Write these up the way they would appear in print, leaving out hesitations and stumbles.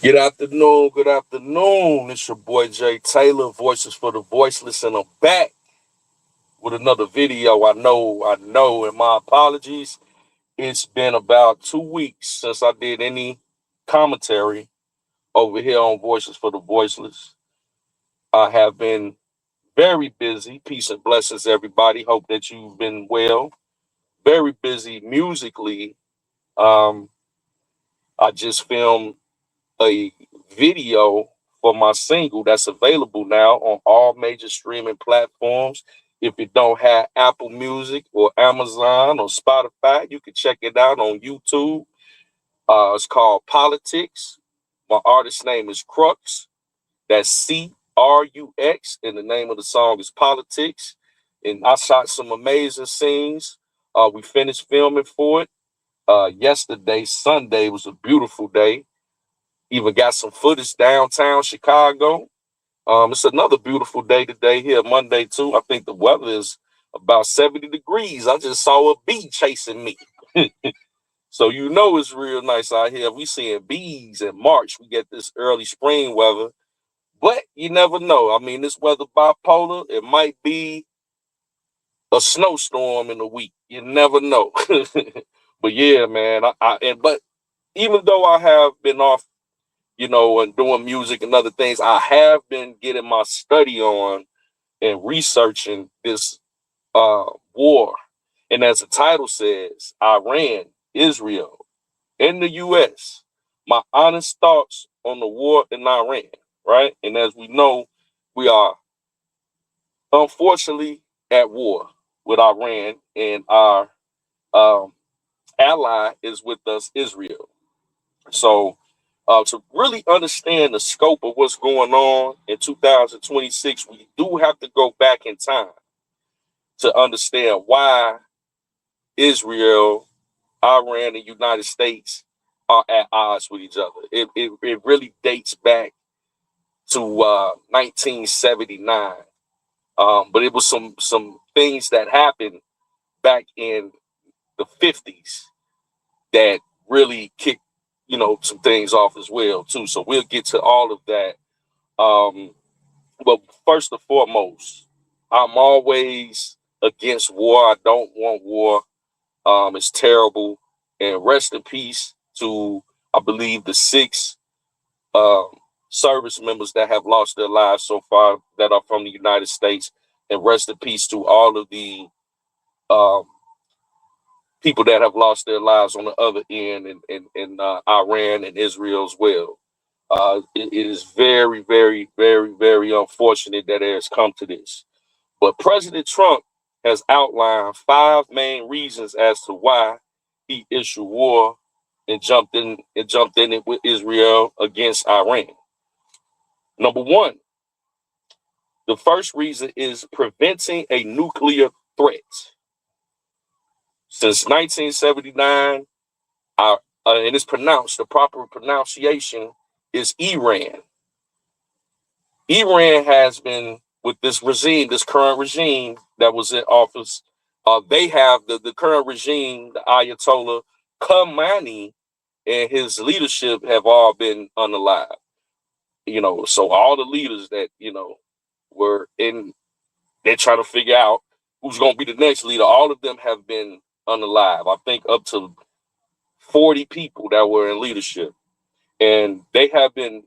Good afternoon, good afternoon. It's your boy Jay Taylor, Voices for the Voiceless, and I'm back with another video. I know, and my apologies. It's been about 2 weeks since I did any commentary over here on Voices for the Voiceless. I have been very busy. Peace and blessings, everybody. Hope that you've been well. Very busy musically. Um, I just filmed a video for my single that's available now on all major streaming platforms. If you don't have Apple Music or Amazon or Spotify, you can check it out on YouTube. It's called Politics. My artist name is Crux. That's Crux, and the name of the song is Politics. And I shot some amazing scenes. We finished filming for it yesterday. Sunday was a beautiful day. Even got some footage downtown Chicago. It's another beautiful day today here, Monday too. I think the weather is about 70 degrees. I just saw a bee chasing me. So you know it's real nice out here. We seeing bees in March. We get this early spring weather. But you never know. I mean, this weather bipolar. It might be a snowstorm in a week. You never know. But yeah, man. But even though I have been off, and doing music and other things, I have been getting my study on and researching this war. And as the title says, Iran, Israel, and the U.S., my honest thoughts on the war in Iran, right? And as we know, we are unfortunately at war with Iran, and our um, ally is with us, Israel. So, to really understand the scope of what's going on in 2026, we do have to go back in time to understand why Israel, Iran, and United States are at odds with each other. It really dates back to 1979, but it was some things that happened back in the 50s that really kicked some things off as well too. So we'll get to all of that. Um, but first and foremost, I'm always against war. I don't want war. It's terrible. And rest in peace to, I believe, the six um, service members that have lost their lives so far that are from the United States. And rest in peace to all of the um, people that have lost their lives on the other end in Iran and Israel as well. It is very, very, very, very unfortunate that it has come to this. But President Trump has outlined five main reasons as to why he issued war and jumped in it with Israel against Iran. Number one, the first reason is preventing a nuclear threat. Since 1979, and it's pronounced, the proper pronunciation is Iran. Iran has been with this regime, this current regime that was in office. They have the current regime, the Ayatollah Khamenei, and his leadership have all been unalive. So all the leaders that were in, they're trying to figure out who's going to be the next leader. All of them have been unalive. I think up to 40 people that were in leadership, and they have been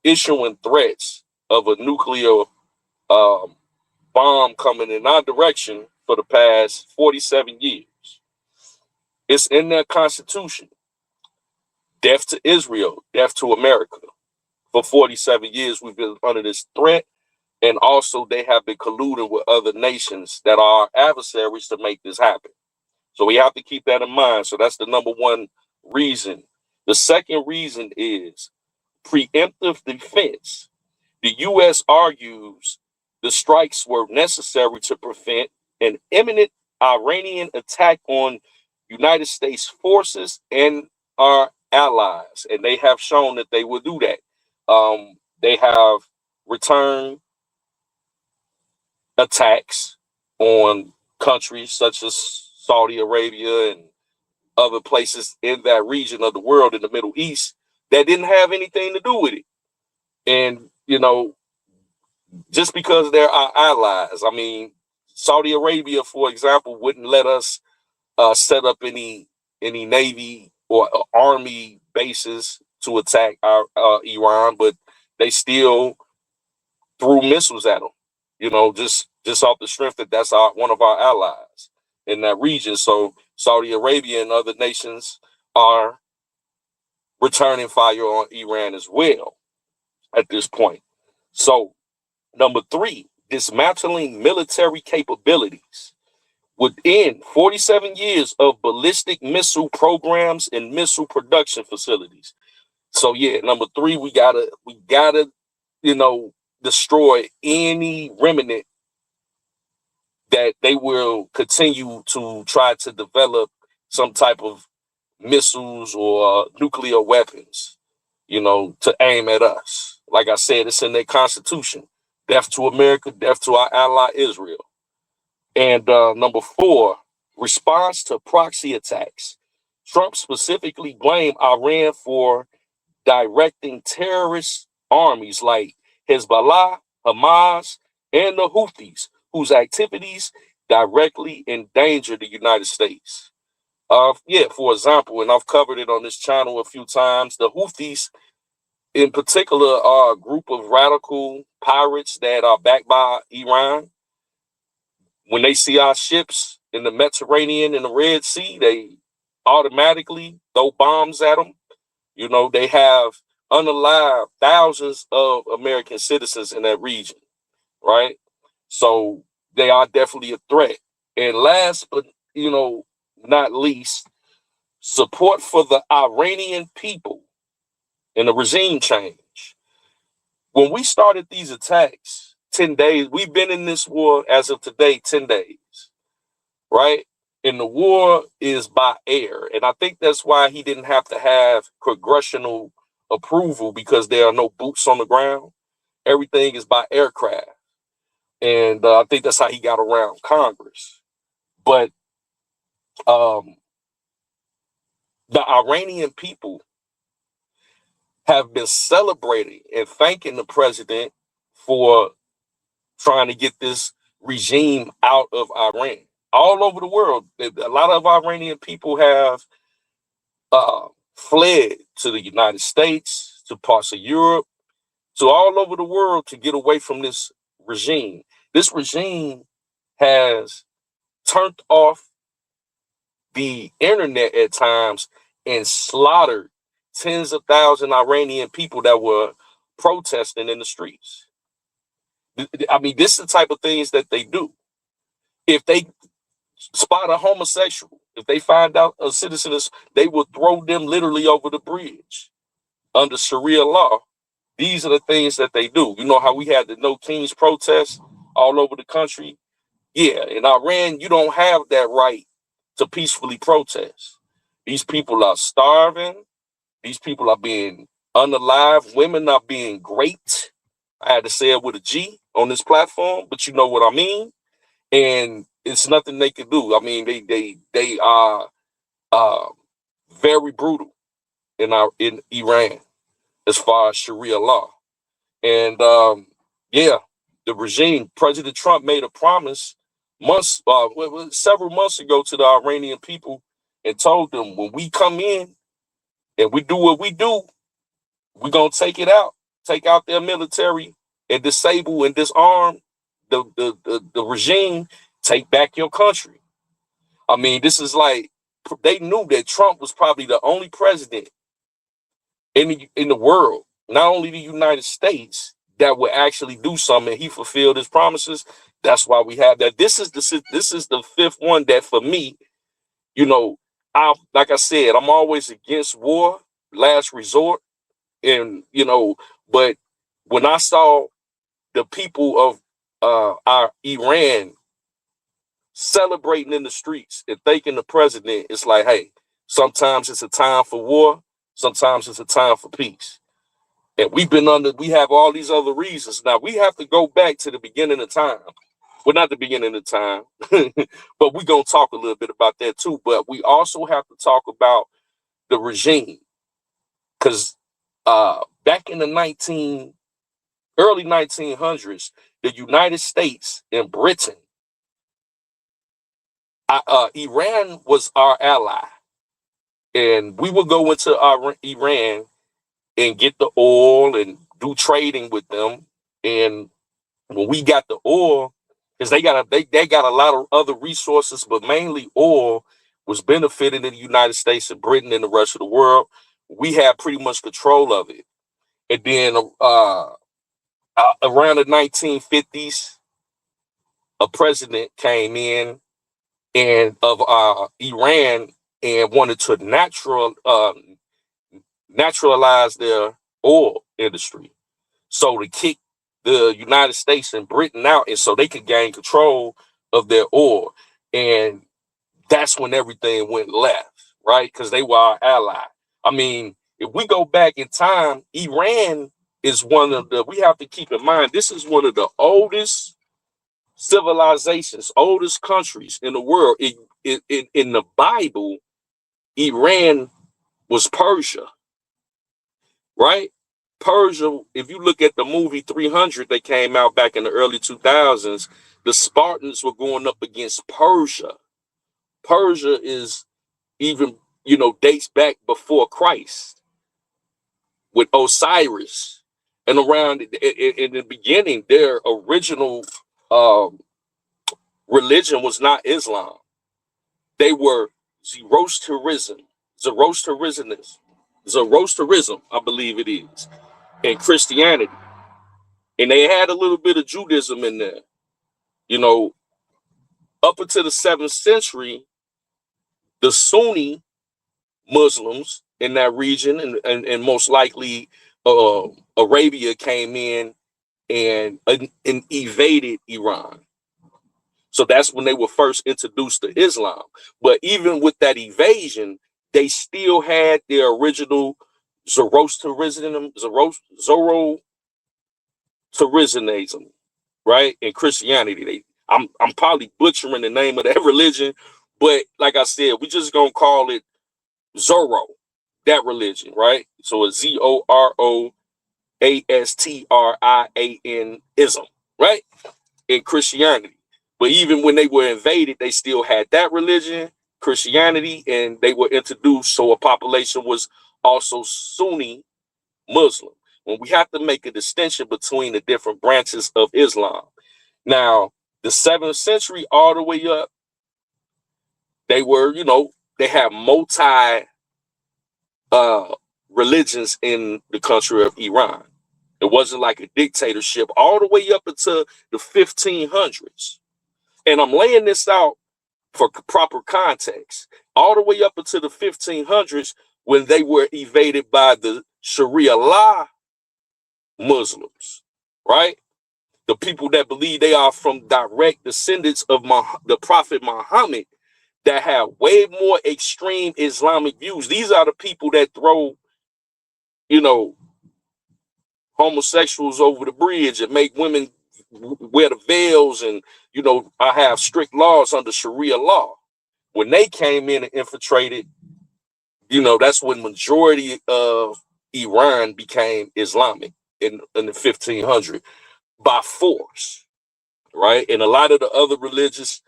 issuing threats of a nuclear um, bomb coming in our direction for the past 47 years. It's in their constitution. Death to Israel, death to America. For 47 years, we've been under this threat. And also, they have been colluding with other nations that are adversaries to make this happen. So we have to keep that in mind. So that's the number one reason. The second reason is preemptive defense. The U.S. argues the strikes were necessary to prevent an imminent Iranian attack on United States forces and our allies, and they have shown that they will do that. They have returned attacks on countries such as Saudi Arabia and other places in that region of the world in the Middle East that didn't have anything to do with it. And, just because they're our allies, I mean, Saudi Arabia, for example, wouldn't let us set up any navy or army bases to attack our Iran, but they still threw missiles at them. Just off the strength that that's one of our allies in that region. So Saudi Arabia and other nations are returning fire on Iran as well at this point. So number three, dismantling military capabilities. Within 47 years of ballistic missile programs and missile production facilities. So yeah, number three, we gotta, destroy any remnant that they will continue to try to develop some type of missiles or nuclear weapons, to aim at us. Like I said, it's in their constitution. Death to America, death to our ally Israel. And number four, response to proxy attacks. Trump specifically blamed Iran for directing terrorist armies like Hezbollah, Hamas, and the Houthis, whose activities directly endanger the United States. Yeah, for example, and I've covered it on this channel a few times, the Houthis in particular are a group of radical pirates that are backed by Iran. When they see our ships in the Mediterranean and the Red Sea, they automatically throw bombs at them. They have unalived thousands of American citizens in that region, right? So they are definitely a threat. And last but, not least, support for the Iranian people and the regime change. When we started these attacks, 10 days, we've been in this war as of today, 10 days, right? And the war is by air. And I think that's why he didn't have to have congressional approval, because there are no boots on the ground. Everything is by aircraft. And I think that's how he got around Congress. But the Iranian people have been celebrating and thanking the president for trying to get this regime out of Iran. All over the world, a lot of Iranian people have fled to the United States, to parts of Europe, to all over the world to get away from this regime. This regime has turned off the internet at times and slaughtered tens of thousands of Iranian people that were protesting in the streets. I mean, this is the type of things that they do. If they spot a homosexual, if they find out a citizen is, they will throw them literally over the bridge under Sharia law. These are the things that they do. You know how we had the No Kings protests all over the country? Yeah, in Iran, you don't have that right to peacefully protest. These people are starving. These people are being unalive. Women are being raped. I had to say it with a G on this platform, but you know what I mean. And it's nothing they can do. I mean, they are very brutal in Iran as far as Sharia law. And yeah, the regime, President Trump made a promise several months ago to the Iranian people and told them, when we come in and we do what we do, we're gonna take out their military and disable and disarm the regime, take back your country. I mean, this is like, they knew that Trump was probably the only president in the world, not only the United States, that would actually do something. He fulfilled his promises. That's why we have that. This is the fifth one that, for me, like I said, I'm always against war, last resort, and but when I saw the people of our Iran celebrating in the streets and thanking the president, it's like, hey, sometimes it's a time for war, sometimes it's a time for peace. And we have all these other reasons. Now we have to go back to the beginning of time. Well, not the beginning of time, but we're going to talk a little bit about that too. But we also have to talk about the regime, because Back in the early 1900s, the United States and Britain, Iran was our ally, and we would go into Iran and get the oil and do trading with them. And when we got the oil, because they got a lot of other resources, but mainly oil was benefiting the United States and Britain and the rest of the world. We had pretty much control of it. And then around the 1950s, a president came in and of Iran and wanted to naturalize their oil industry. So to kick the United States and Britain out, and so they could gain control of their oil. And that's when everything went left, right? Because they were our ally. I mean, if we go back in time, Iran is we have to keep in mind, this is one of the oldest civilizations, oldest countries in the world. In the Bible, Iran was Persia, right? Persia, if you look at the movie 300 that came out back in the early 2000s, the Spartans were going up against Persia. Persia is even, dates back before Christ with Osiris. And around in the beginning, their original religion was not Islam. They were Zoroastrianism, I believe it is, and Christianity. And they had a little bit of Judaism in there. Up until the 7th century, the Sunni Muslims in that region and most likely Arabia came in and invaded Iran. So that's when they were first introduced to Islam. But even with that invasion, they still had their original Zoroastrianism, right? And Christianity. I'm probably butchering the name of that religion, but like I said, we just gonna call it Zoro, that religion, right? So it's Zoroastrianism, right? In Christianity. But even when they were invaded, they still had that religion, Christianity, and they were introduced. So a population was also Sunni Muslim. When we have to make a distinction between the different branches of Islam. Now, the 7th century all the way up, they were, they had multi religions in the country of Iran. It wasn't like a dictatorship all the way up until the 1500s. And I'm laying this out for proper context. All the way up until the 1500s, when they were invaded by the Sharia law Muslims, right? The people that believe they are from direct descendants of the Prophet Muhammad, that have way more extreme Islamic views. These are the people that throw, homosexuals over the bridge and make women wear the veils, and I have strict laws under Sharia law. When they came in and infiltrated, that's when majority of Iran became Islamic in the 1500s by force, right? And a lot of the other religions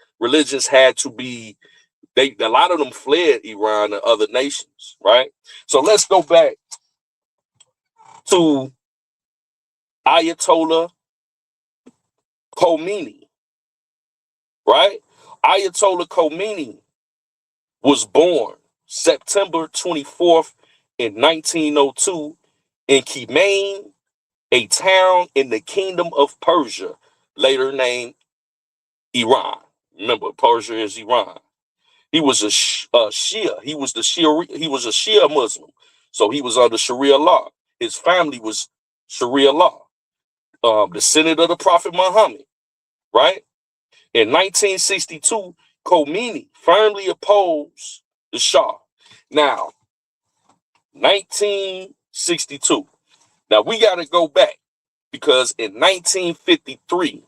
had to be, a lot of them fled Iran and other nations, right? So let's go back to Ayatollah Khomeini, right? Ayatollah Khomeini was born September 24th in 1902 in Khmeimim, a town in the Kingdom of Persia, later named Iran. Remember, Persia is Iran. He was a Shia. He was a Shia Muslim, so he was under Sharia law. His family was Sharia law, descendant of the Prophet Muhammad, right? In 1962, Khomeini firmly opposed the Shah. Now, 1962. Now, we got to go back because in 1953,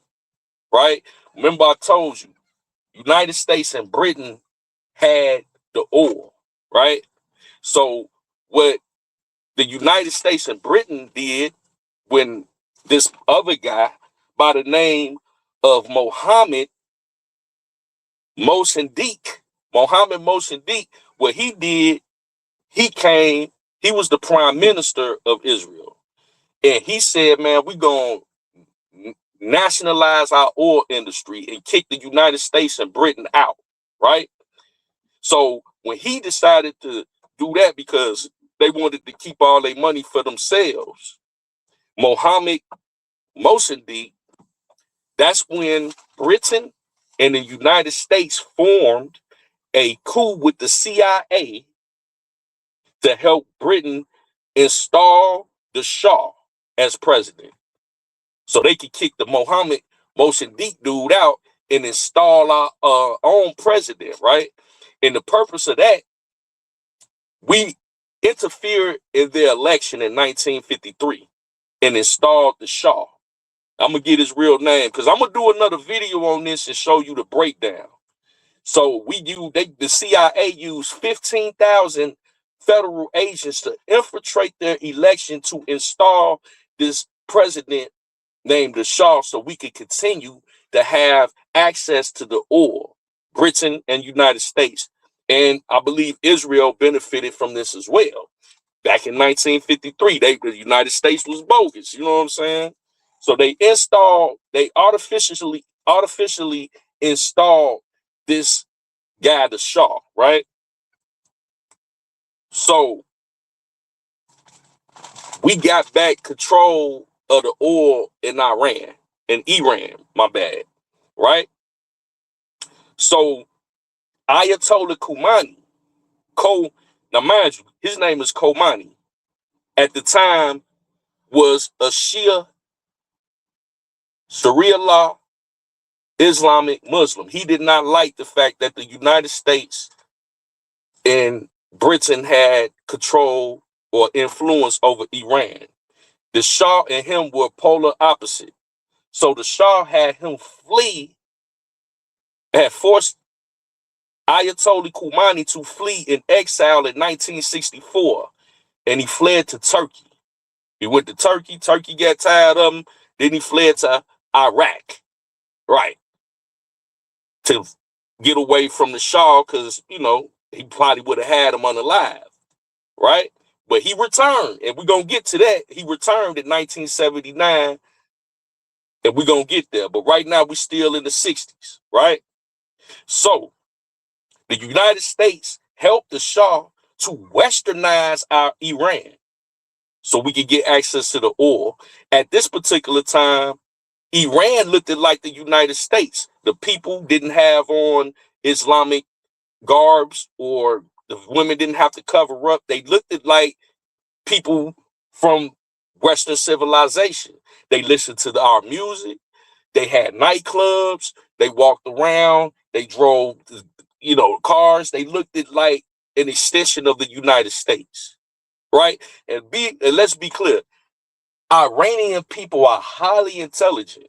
right? Remember I told you, United States and Britain had the oil, right? So what the United States and Britain did when this other guy by the name of Mohammed Mossadegh, what he did, he was the prime minister of Israel. And he said, man, we're going to nationalize our oil industry and kick the United States and Britain out, right? So when he decided to do that because they wanted to keep all their money for themselves, Mohammed Mossadegh, that's when Britain and the United States formed a coup with the CIA to help Britain install the Shah as president. So they could kick the Mohammed Mossadegh dude out and install our own president, right? And the purpose of that, we interfered in their election in 1953 and installed the Shah. I'm going to get his real name because I'm going to do another video on this and show you the breakdown. So the CIA used 15,000 federal agents to infiltrate their election to install this president named the Shah so we could continue to have access to the oil, Britain and United States. And I believe Israel benefited from this as well. Back in 1953, the United States was bogus. You know what I'm saying? So they artificially installed this guy, the Shah, right? So we got back control of the oil in Iran, my bad, right? So Ayatollah Khomeini, now mind you, his name is Khomeini, at the time was a Sharia law Islamic Muslim. He did not like the fact that the United States and Britain had control or influence over Iran. The Shah and him were polar opposite. So the Shah had forced Ayatollah Khomeini to flee in exile in 1964, and he fled to Turkey. He went to Turkey. Turkey got tired of him. Then he fled to Iraq, right, to get away from the Shah because, he probably would have had him unalive, right? But he returned, and we're going to get to that. He returned in 1979, and we're going to get there. But right now, we're still in the 60s, right? So the United States helped the Shah to westernize our Iran so we could get access to the oil. At this particular time, Iran looked like the United States. The people didn't have on Islamic garbs, or the women didn't have to cover up. They looked like people from Western civilization. They listened to our music. They had nightclubs. They walked around. They drove, cars. They looked like an extension of the United States, right? And let's be clear. Iranian people are highly intelligent.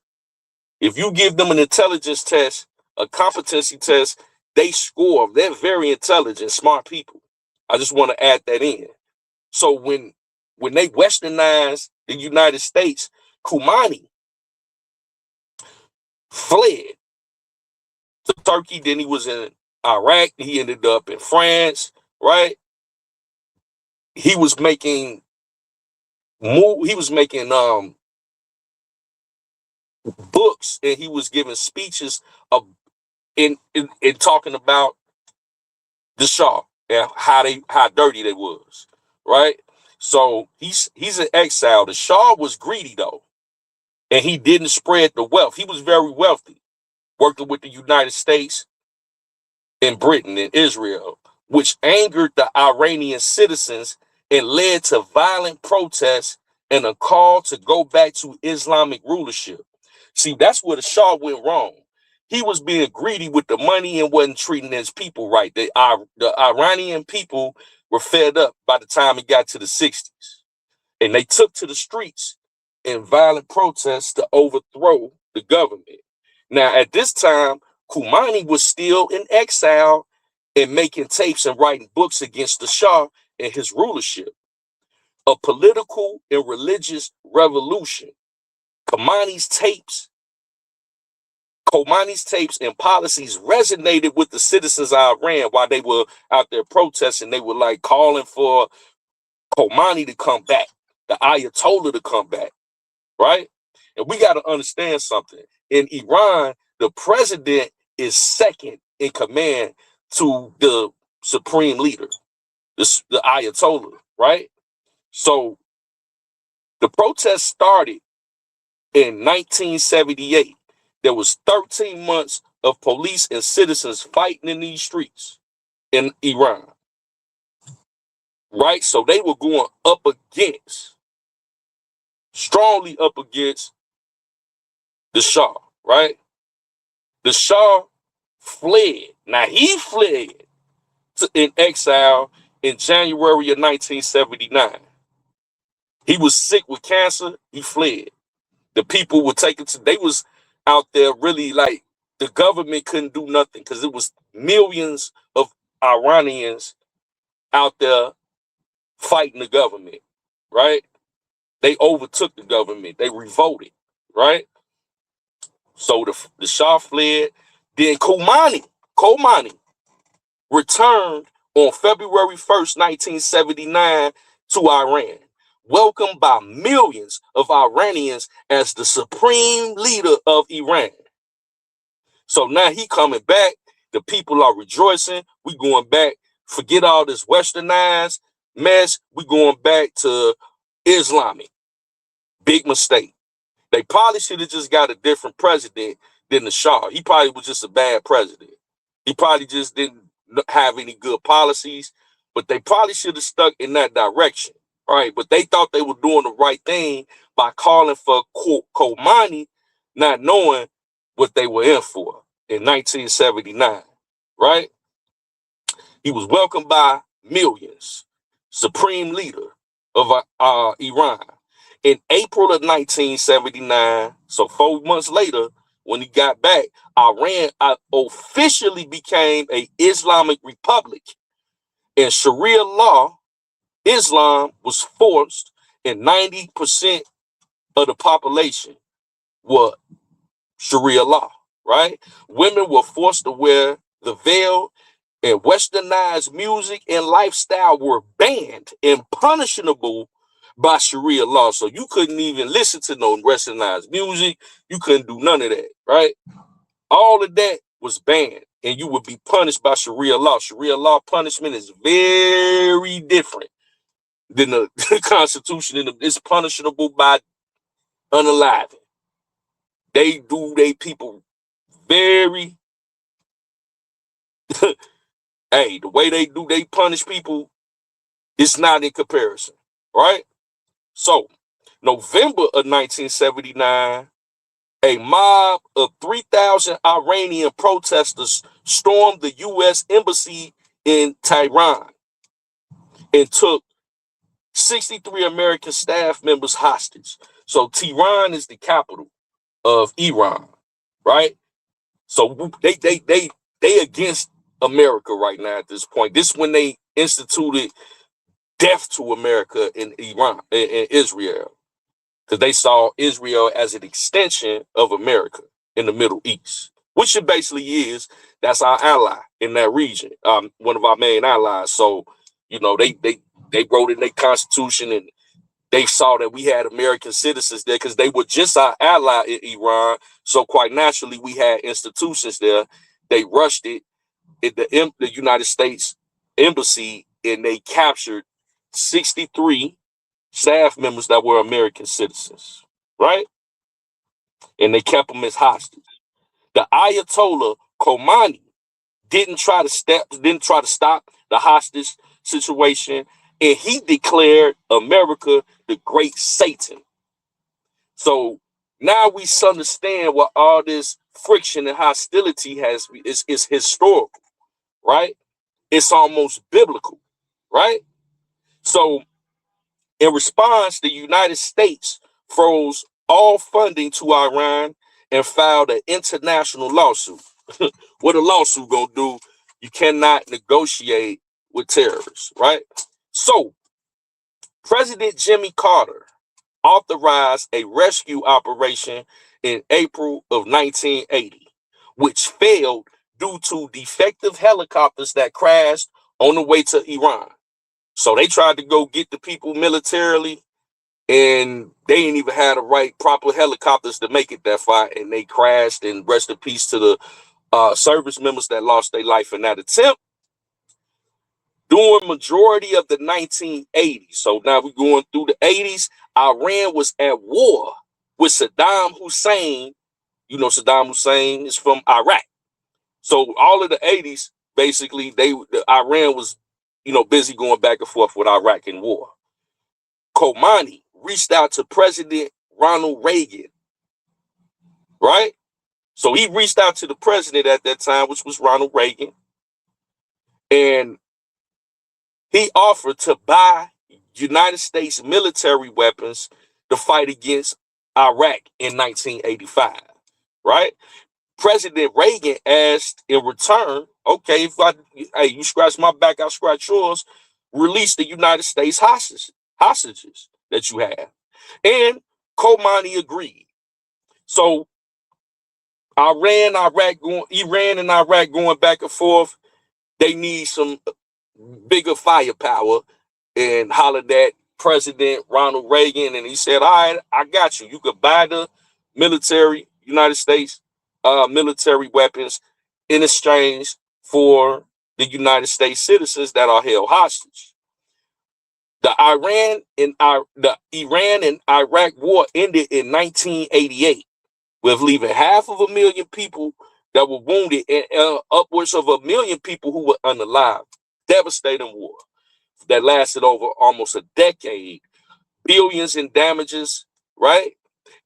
If you give them an intelligence test, a competency test, they score. They're very intelligent, smart people. I just want to add that in. So when they westernized the United States, Khomeini fled to Turkey. Then he was in Iraq. He ended up in France, right? He was making books, and he was giving speeches in talking about the Shah and how dirty they was, right? So he's in exile. The Shah was greedy though, and he didn't spread the wealth. He was very wealthy, working with the United States and Britain and Israel, which angered the Iranian citizens and led to violent protests and a call to go back to Islamic rulership. See, that's where the Shah went wrong. He was being greedy with the money and wasn't treating his people right. The Iranian people were fed up by the time it got to the 60s. And they took to the streets in violent protests to overthrow the government. Now, at this time, Khomeini was still in exile and making tapes and writing books against the Shah and his rulership. a political and religious revolution. Khomeini's tapes and policies resonated with the citizens of Iran while they were out there protesting. They were like calling for Khomeini to come back, the Ayatollah to come back, right? And we got to understand something. In Iran, the president is second in command to the supreme leader, the Ayatollah, right? So the protest started in 1978. There was 13 months of police and citizens fighting in these streets in Iran, right? So they were going strongly up against the Shah, right? The Shah fled. Now he fled in exile in January of 1979. He was sick with cancer. He fled. The people were taken to, they was out there really like, the government couldn't do nothing because it was millions of Iranians out there fighting the government, right? They overtook the government. They revolted, right? So the Shah fled. Then Khomeini returned on February 1st, 1979 to Iran, welcomed by millions of Iranians as the supreme leader of Iran. So now he coming back. The people are rejoicing. We going back. Forget all this westernized mess. We going back to Islamic. Big mistake. They probably should have just got a different president than the Shah. He probably was just a bad president. He probably just didn't have any good policies, but they probably should have stuck in that direction, right? But they thought they were doing the right thing by calling for Khomeini, not knowing what they were in for in 1979, right? He was welcomed by millions, supreme leader of Iran. In April of 1979, so 4 months later, when he got back, Iran officially became an Islamic republic. And Sharia law, Islam was forced, and 90% of the population were Sharia law, right? Women were forced to wear the veil, and westernized music and lifestyle were banned and punishable by Sharia law. So you couldn't even listen to no westernized music. You couldn't do none of that, right? All of that was banned, and you would be punished by Sharia law. Sharia law punishment is very different than the Constitution, and it's punishable by unaliving. They do they people very hey, the way they punish people is not in comparison, right? So, November of 1979, a mob of 3,000 Iranian protesters stormed the U.S. embassy in Tehran and took 63 American staff members hostage. So Tehran is the capital of Iran, right? So they against America right now at this point. This is when they instituted death to America in Iran, in Israel, because they saw Israel as an extension of America in the Middle East, which it basically is. That's our ally in that region, one of our main allies. So, you know, they wrote in their constitution, and they saw that we had American citizens there because they were just our ally in Iran. So quite naturally, we had institutions there. They rushed it at the United States embassy, and they captured 63 staff members that were American citizens, right? And they kept them as hostage. The Ayatollah Khomeini didn't try to stop the hostage situation, and he declared America the great Satan. So now we understand what all this friction and hostility is historical, right? It's almost biblical, right? So in response, the United States froze all funding to Iran and filed an international lawsuit. What a lawsuit gonna do? You cannot negotiate with terrorists, right? So President Jimmy Carter authorized a rescue operation in April of 1980, which failed due to defective helicopters that crashed on the way to Iran. So they tried to go get the people militarily, and they didn't even have the right proper helicopters to make it that far, and they crashed. And rest in peace to the service members that lost their life in that attempt. During majority of the 1980s, so now we're going through the 80s, Iran was at war with Saddam Hussein. You know, Saddam Hussein is from Iraq. So all of the 80s, basically, Iran was, busy going back and forth with Iraq in war. Khomeini reached out to President Ronald Reagan, right? So he reached out to the president at that time, which was Ronald Reagan, and he offered to buy United States military weapons to fight against Iraq in 1985, right? President Reagan asked in return, okay, hey, you scratch my back, I'll scratch yours, release the United States hostages that you have. And Khomeini agreed. So Iran and Iraq going back and forth, they need some bigger firepower, and hollered at President Ronald Reagan, and he said, all right, I got you. You could buy the military, United States military weapons in exchange for the United States citizens that are held hostage. The Iran and Iraq war ended in 1988, with leaving 500,000 people that were wounded and upwards of 1 million people who were unalive. Devastating war that lasted over almost a decade, billions in damages, right?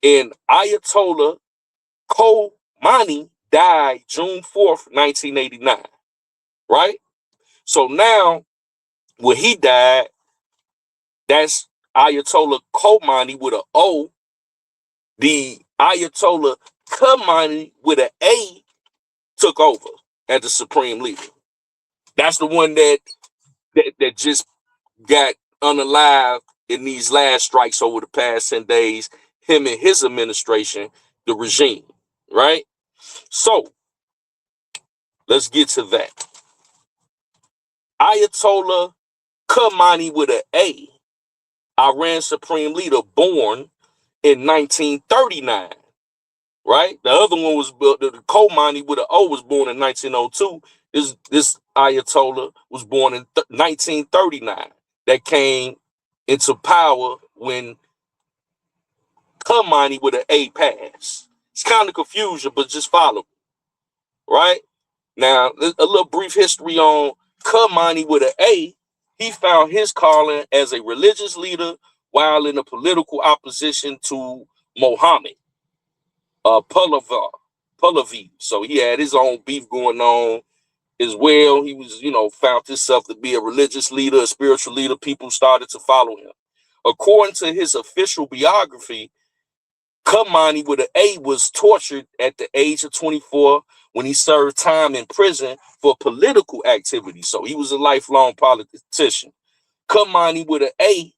And Ayatollah Khomeini died June 4th, 1989, right? So now, when he died, that's Ayatollah Khomeini with an O. The Ayatollah Khomeini with an A took over as the supreme leader. That's the one that just got unalive in these last strikes over the past 10 days, him and his administration, the regime, right? So let's get to that. Ayatollah Khomeini with an A, Iran supreme leader, born in 1939, right? The other one was the Khomeini with an O was born in 1902. This Ayatollah was born in 1939. That came into power when Khomeini with an A passed. It's kind of confusion, but just follow, right? Now, a little brief history on Khomeini with an A. He found his calling as a religious leader while in a political opposition to Mohammed Pahlavi. So he had his own beef going on as well. He was, found himself to be a religious leader, a spiritual leader. People started to follow him. According to his official biography, Khomeini with an A was tortured at the age of 24 when he served time in prison for political activity. So he was a lifelong politician. Khomeini with an A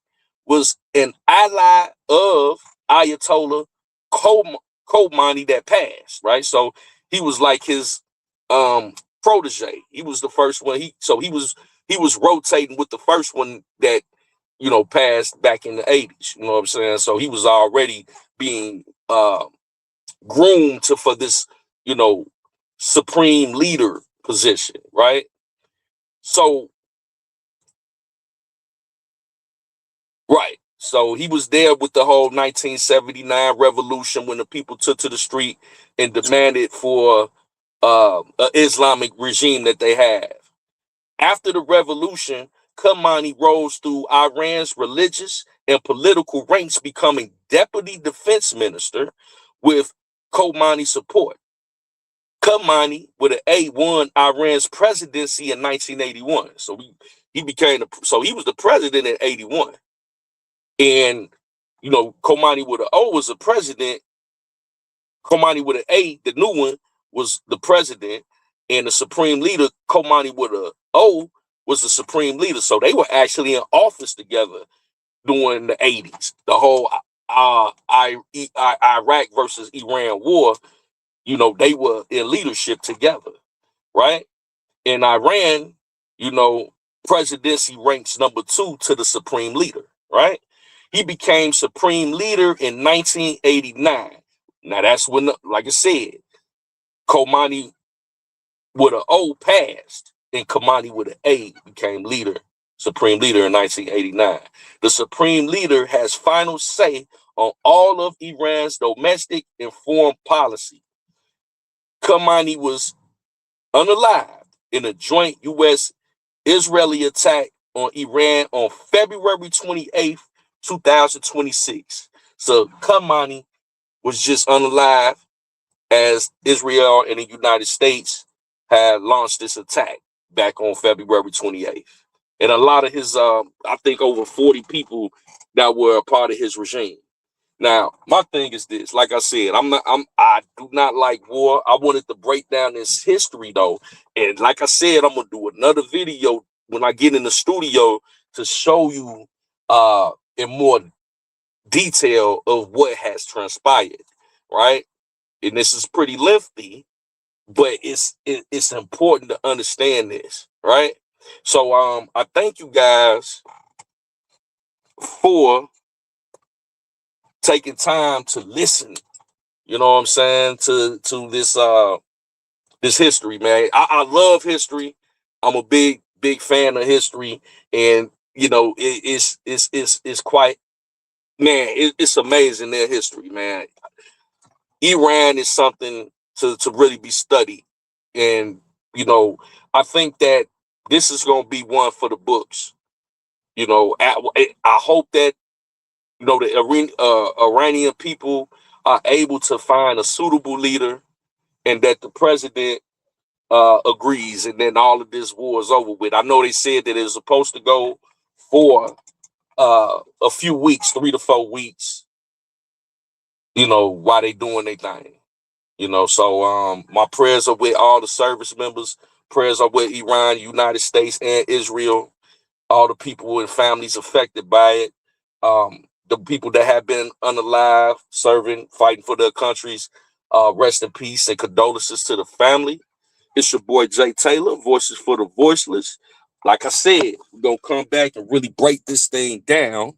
was an ally of Ayatollah Khomeini that passed, right? So he was like his protege. He was the first one. He was rotating with the first one that passed back in the 80s. You know what I'm saying? So he was already being groomed for this, supreme leader position, right? So So he was there with the whole 1979 revolution when the people took to the street and demanded for an Islamic regime that they have. After the revolution, Khomeini rose through Iran's religious and political ranks, becoming deputy defense minister with Khomeini's support. Khomeini, with an A, won Iran's presidency in 1981. So he was the president in 81. And, Khomeini with an O was the president. Khomeini with an A, the new one, was the president. And the supreme leader, Khomeini with an O, was the supreme leader. So they were actually in office together during the 80s. The whole Iraq versus Iran war, you know, they were in leadership together, right? In Iran, you know, presidency ranks number 2 to the supreme leader, right? He became supreme leader in 1989. Now that's when, like I said, Khomeini with an O passed, and Khomeini with an A became supreme leader in 1989. The supreme leader has final say on all of Iran's domestic and foreign policy. Khomeini was unalived in a joint U.S.-Israeli attack on Iran on February 28th, 2026. So Khomeini was just unalive as Israel and the United States had launched this attack back on February 28th. And a lot of his, I think over 40 people that were a part of his regime. Now, my thing is this, like I said, I do not like war. I wanted to break down this history though. And like I said, I'm gonna do another video when I get in the studio to show you in more detail of what has transpired, right? And this is pretty lengthy, but it's important to understand this, right? So I thank you guys for taking time to listen, you know what I'm saying, to this history, man. I love history. I'm a big fan of history, and you know it's quite, man, it's amazing, their history, man. Iran is something to really be studied. And, you know, I think that this is going to be one for the books. You know, I hope that, you know, the Iranian people are able to find a suitable leader, and that the president agrees, and then all of this war is over with. I know they said that it was supposed to go for a few weeks, 3 to 4 weeks, you know, while they doing their thing. You know, so my prayers are with all the service members. Prayers are with Iran, United States, and Israel. All the people and families affected by it. The people that have been unalive, serving, fighting for their countries. Rest in peace and condolences to the family. It's your boy Jay Taylor, Voices for the Voiceless. Like I said, we're gonna come back and really break this thing down.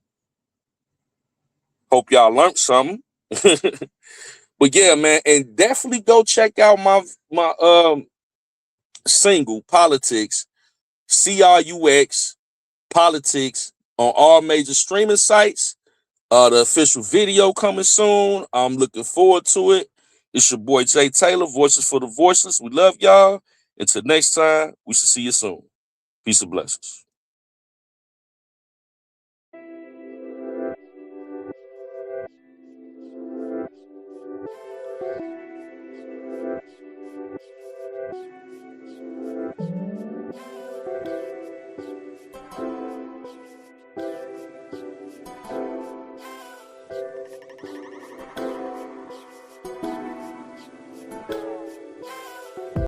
Hope y'all learned something. But yeah, man, and definitely go check out my single Politics, CRUX Politics, on all major streaming sites. The official video coming soon. I'm looking forward to it. It's your boy Jay Taylor, Voices for the Voiceless. We love y'all. Until next time, we should see you soon. Peace and blessings.